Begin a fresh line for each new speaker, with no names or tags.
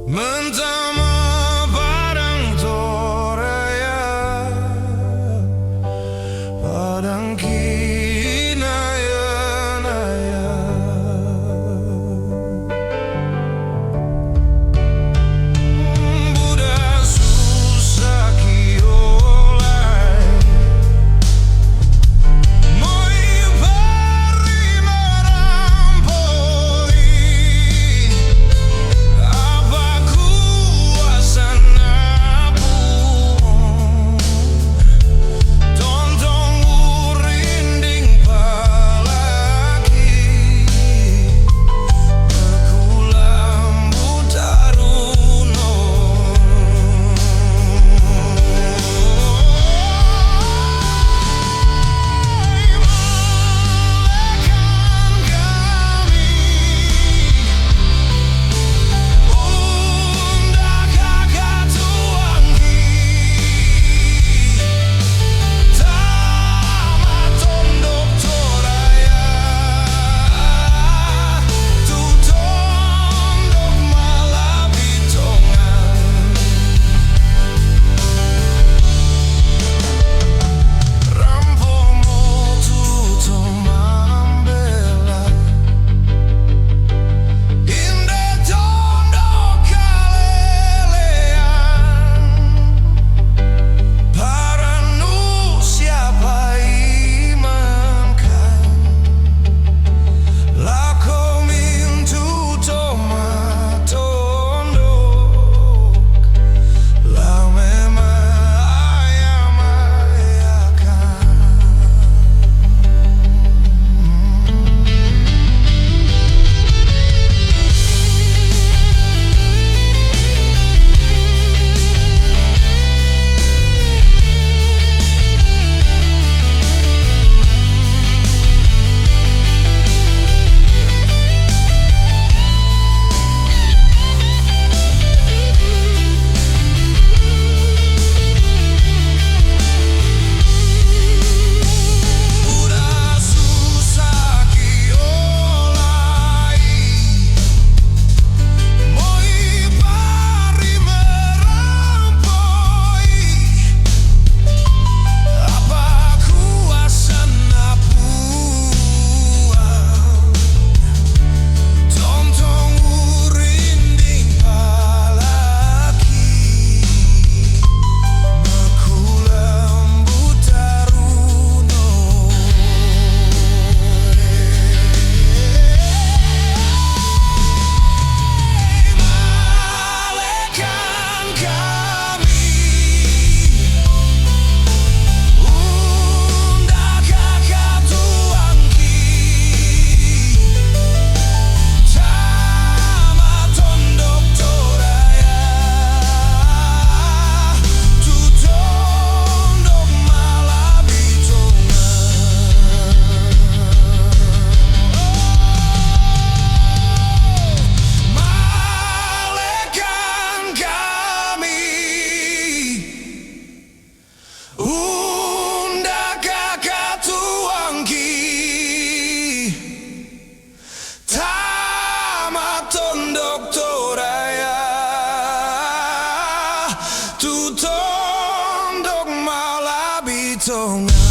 Mentama Padang Toraya, Padang inaya naya. Buda sussa olai, moi pari merampoi. Apa kuassan-Na Puang, tontong urrinding palagi, mekulambu tarunoi. Undaka katuangki, Mentama tondok Toraya, tondok malah tongan. Rampomo mambela, Inde tondok kalelean. Paranu siapa imankan, lako mintu tondok, la memayakan. Buda sussa olai, moi pari merampoi. Apa kuassan-Na Puang, tontong urrinding palagi, mekulambu tarunoi. Malekan kami, Undaka katuangki, Mentama tondok Toraya, tondok malah tongan. Malekan kami, Undaka katuangki, Mentama tondok Toraya, tondok malah tongan.